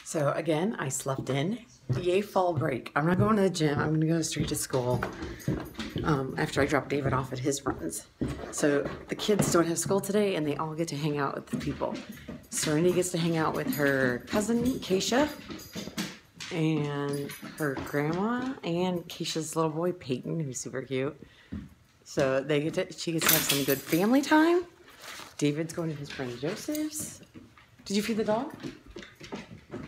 So again, I slept in. Yay, fall break. I'm not going to the gym. I'm gonna go straight to school after I drop David off at his runs. So the kids don't have school today and they all get to hang out with the people. Serenity gets to hang out with her cousin, Keisha, and her grandma, and Keisha's little boy, Peyton, who's super cute. So she gets to have some good family time. David's going to his friend Joseph's. Did you feed the dog?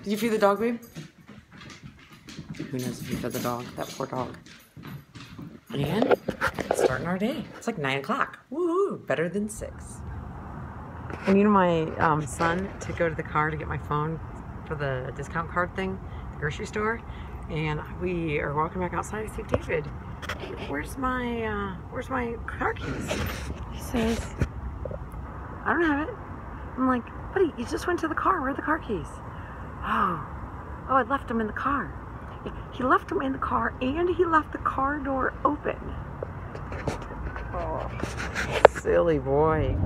Did you feed the dog, babe? Who knows if you fed the dog? That poor dog. And starting our day. It's like 9 o'clock. Woohoo! Better than 6. I needed my son to go to the car to get my phone for the discount card thing, the grocery store. And we are walking back outside. I say, David, where's my car keys? He says, I don't have it. I'm like, buddy, you just went to the car. Where are the car keys? Oh, I left them in the car. He left them in the car and he left the car door open. Oh, silly boy.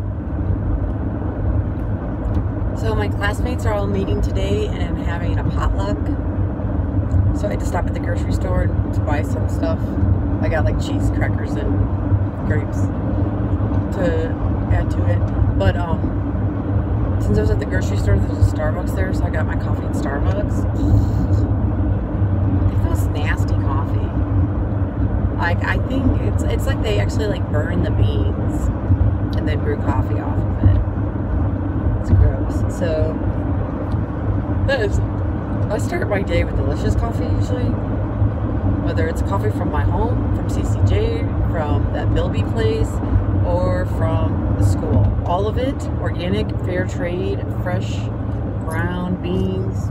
So my classmates are all meeting today and having a potluck. So I had to stop at the grocery store to buy some stuff. I got like cheese, crackers, and grapes to add to it. But since I was at the grocery store, there's a Starbucks there, so I got my coffee at Starbucks. It feels nasty coffee. Like, I think it's like they actually like burn the beans and then brew coffee off of it. It's gross. So I start my day with delicious coffee usually. Whether it's coffee from my home, from CCJ, from that Bilby place, or from the school. All of it organic, fair trade, fresh, ground beans.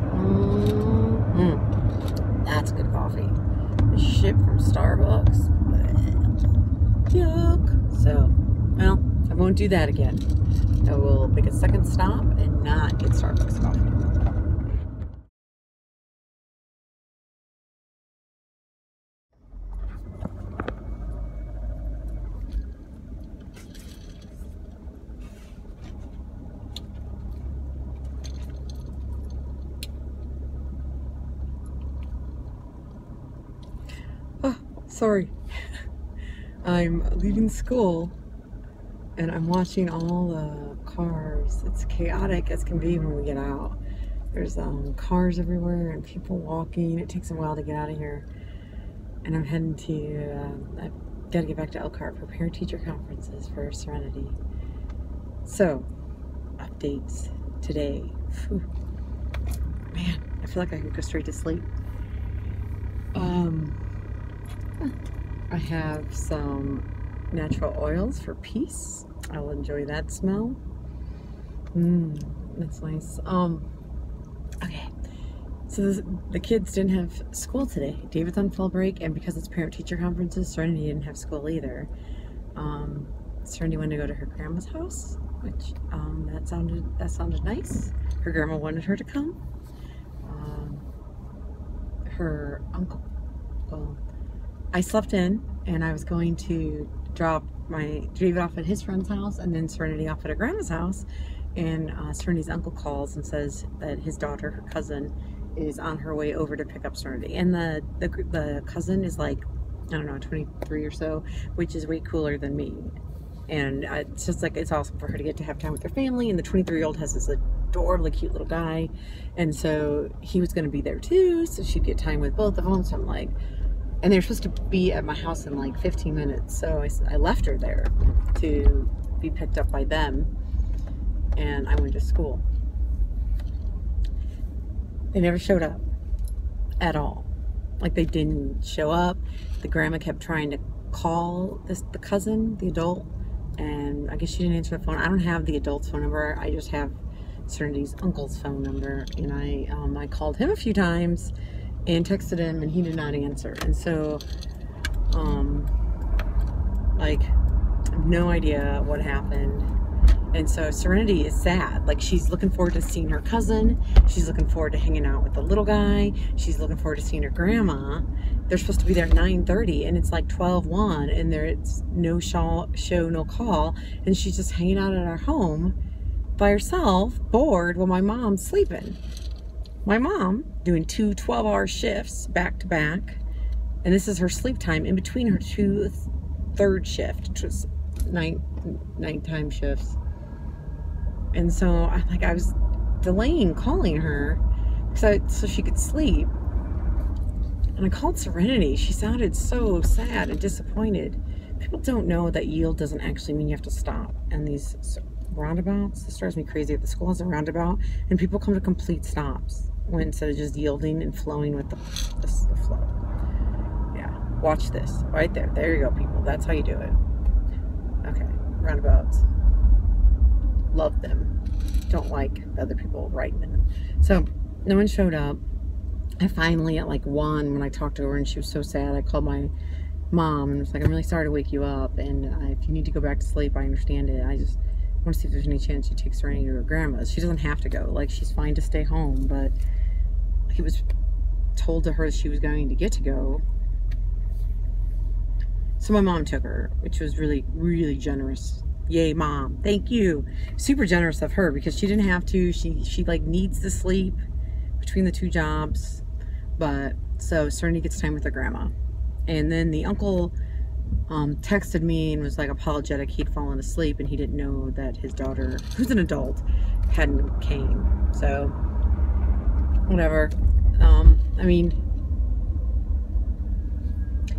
That's good coffee. This shit from Starbucks. Yuck. So, well, I won't do that again. I will make a second stop and not get Starbucks coffee. Sorry, I'm leaving school and I'm watching all the cars. It's chaotic as can be when we get out. There's cars everywhere and people walking. It takes a while to get out of here. And I'm heading to, I've got to get back to Elkhart for parent-teacher conferences for Serenity. So, updates today. Whew. Man, I feel like I could go straight to sleep. I have some natural oils for peace. I will enjoy that smell. That's nice. Okay. So the kids didn't have school today. David's on fall break, and because it's parent-teacher conferences, Serenity didn't have school either. Serenity wanted to go to her grandma's house, which that sounded nice. Her grandma wanted her to come. Her uncle. Well, I slept in and I was going to drop my David off at his friend's house and then Serenity off at her grandma's house, and Serenity's uncle calls and says that his daughter, her cousin, is on her way over to pick up Serenity. And the cousin is like, I don't know, 23 or so, which is way cooler than me. And it's just like, it's awesome for her to get to have time with her family. And the 23-year-old has this adorably cute little guy, and so he was going to be there too, so she'd get time with both of them. So I'm like, and they're supposed to be at my house in like 15 minutes. So I left her there to be picked up by them. And I went to school. They never showed up at all. Like, they didn't show up. The grandma kept trying to call the cousin, the adult. And I guess she didn't answer the phone. I don't have the adult's phone number. I just have Serenity's uncle's phone number. And I called him a few times and texted him, and he did not answer. And so, like, I have no idea what happened. And so Serenity is sad. Like, she's looking forward to seeing her cousin. She's looking forward to hanging out with the little guy. She's looking forward to seeing her grandma. They're supposed to be there at 9:30, and it's like 12:01, and it's no show, no call. And she's just hanging out at our home by herself, bored, while my mom's sleeping. My mom doing 2 12-hour shifts back to back, and this is her sleep time in between her 2 third shift, which was nighttime shifts. And so I was delaying calling her so she could sleep. And I called Serenity. She sounded so sad and disappointed. People don't know that yield doesn't actually mean you have to stop. And these roundabouts, this drives me crazy. The school has a roundabout, and people come to complete stops instead of just yielding and flowing with the flow. Yeah, watch this right there. There you go, people. That's how you do it. Okay, roundabouts. Love them. Don't like other people riding in them. So no one showed up. I finally, at like 1, when I talked to her and she was so sad, I called my mom and was like, I'm really sorry to wake you up, and if you need to go back to sleep, I understand it. I just want to see if there's any chance you take Serenity to her grandma's. She doesn't have to go. Like, she's fine to stay home, but he was told to her that she was going to get to go. So my mom took her, which was really, really generous. Yay, Mom. Thank you. Super generous of her, because she didn't have to. She like needs to sleep between the 2 jobs. But so Serenity gets time with her grandma. And then the uncle texted me and was like apologetic. He'd fallen asleep and he didn't know that his daughter, who's an adult, hadn't came. So whatever. I mean,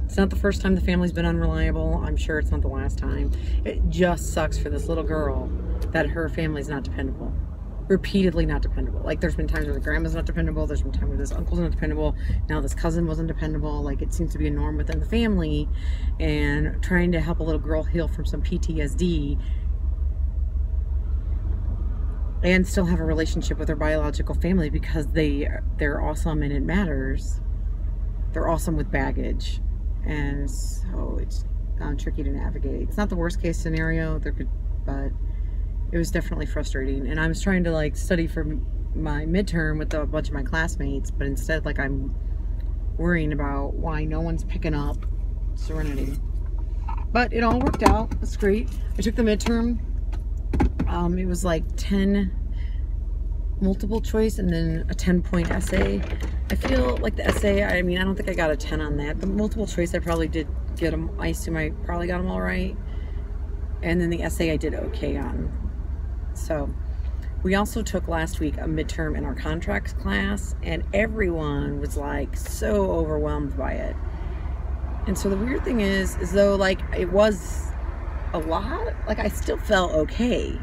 it's not the first time the family's been unreliable. I'm sure it's not the last time. It just sucks for this little girl that her family's not dependable. Repeatedly not dependable. Like, there's been times where the grandma's not dependable, there's been times where this uncle's not dependable, now this cousin wasn't dependable. Like, it seems to be a norm within the family, and trying to help a little girl heal from some PTSD and still have a relationship with her biological family because they're awesome and it matters. They're awesome with baggage, and so it's tricky to navigate. It's not the worst case scenario, but it was definitely frustrating. And I was trying to like study for my midterm with a bunch of my classmates, but instead, like, I'm worrying about why no one's picking up Serenity. But it all worked out. It's great. I took the midterm. It was like 10 multiple choice and then a 10-point essay. I feel like the essay, I mean, I don't think I got a 10 on that. The multiple choice, I probably did get them. I assume I probably got them all right. And then the essay I did okay on. So we also took last week a midterm in our contracts class, and everyone was like so overwhelmed by it. And so the weird thing is though, like, it was a lot, like, I still felt okay.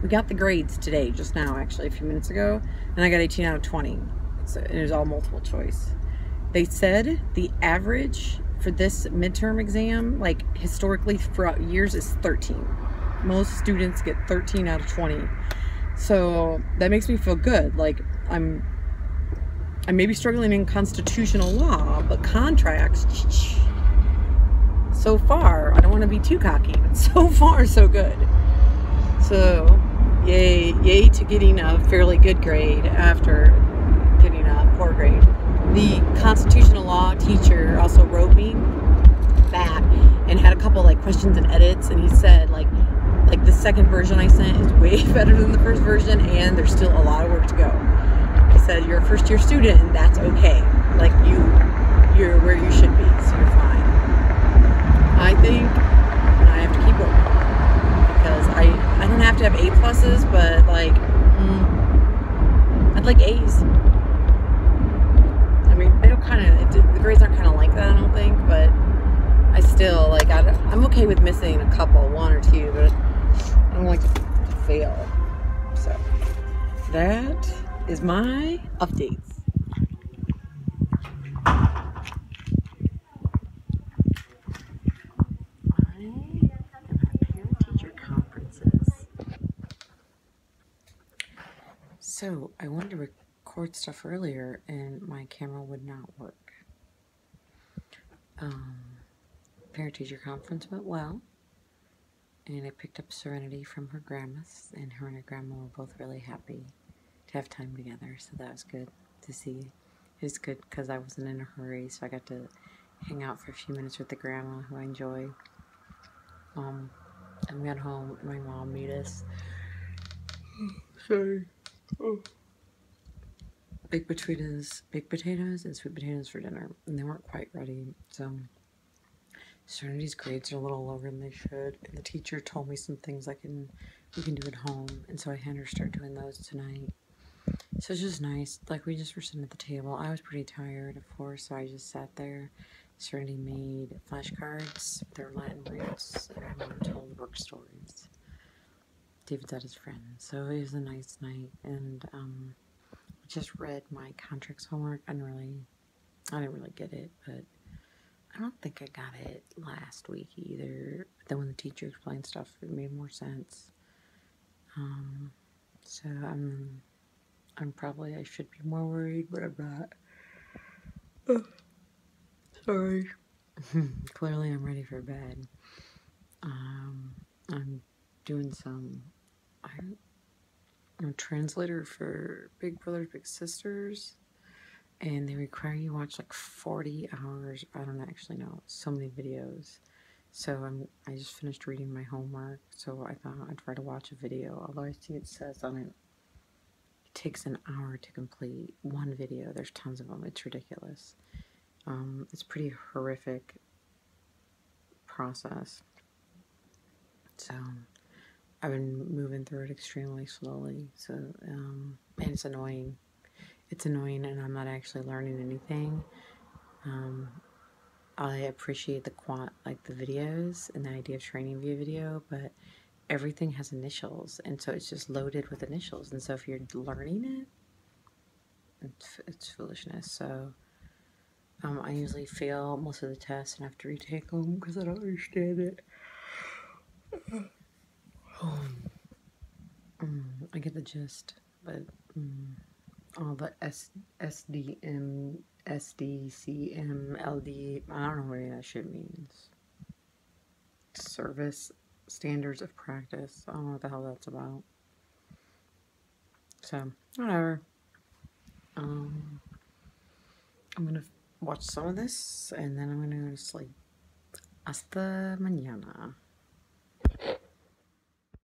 We got the grades today, just now, actually, a few minutes ago, and I got 18 out of 20. So, and it was all multiple choice. They said the average for this midterm exam, like, historically throughout years, is 13. Most students get 13 out of 20. So that makes me feel good. Like, I may be struggling in constitutional law, but contracts, so far, I don't want to be too cocky, but so far, so good. So, yay to getting a fairly good grade after getting a poor grade. The constitutional law teacher also wrote me back and had a couple like questions and edits, and he said like the second version I sent is way better than the first version, and there's still a lot of work to go. He said, you're a first year student and that's okay. Like, you're where you should be, so you're fine. I think I have to keep working, because I don't have to have A+, but like, I'd like A's. I mean, they don't the grades aren't kind of like that, I don't think, but I still, like, I'm okay with missing a couple, 1 or 2, but I don't like to fail. So that is my updates. So I wanted to record stuff earlier and my camera would not work. Parent-teacher conference went well, and I picked up Serenity from her grandma's, and her grandma were both really happy to have time together, so that was good to see. It was good because I wasn't in a hurry, so I got to hang out for a few minutes with the grandma, who I enjoy. And we got home and my mom made us Sorry. Oh. Baked potatoes and sweet potatoes for dinner, and they weren't quite ready, so Serenity's grades are a little lower than they should, and the teacher told me some things we can do at home, and so I had her start doing those tonight. So it's just nice. Like, we just were sitting at the table. I was pretty tired, of course, so I just sat there. Serenity made flashcards. They're Latin roots, and Mom told work stories. David's at his friend, so it was a nice night, and I just read my contracts homework. I didn't really get it, but I don't think I got it last week either. But then when the teacher explained stuff, it made more sense. So I should be more worried, but I'm not. Sorry. Clearly, I'm ready for bed. I'm doing I'm a translator for Big Brothers Big Sisters, and they require you watch like 40 hours. I don't actually know, so many videos. So I just finished reading my homework, so I thought I'd try to watch a video. Although I see it says on it takes an hour to complete one video. There's tons of them. It's ridiculous. It's a pretty horrific process. So I've been moving through it extremely slowly. So and it's annoying. It's annoying, and I'm not actually learning anything. I appreciate the videos and the idea of training via video, but everything has initials, and so it's just loaded with initials. And so if you're learning it, it's foolishness. So I usually fail most of the tests and have to retake them because I don't understand it. I get the gist, but all the SDM, SDCM, LD, I don't know what any of that shit means. Service standards of practice. I don't know what the hell that's about. So, whatever. I'm gonna watch some of this, and then I'm gonna go to sleep. Hasta mañana.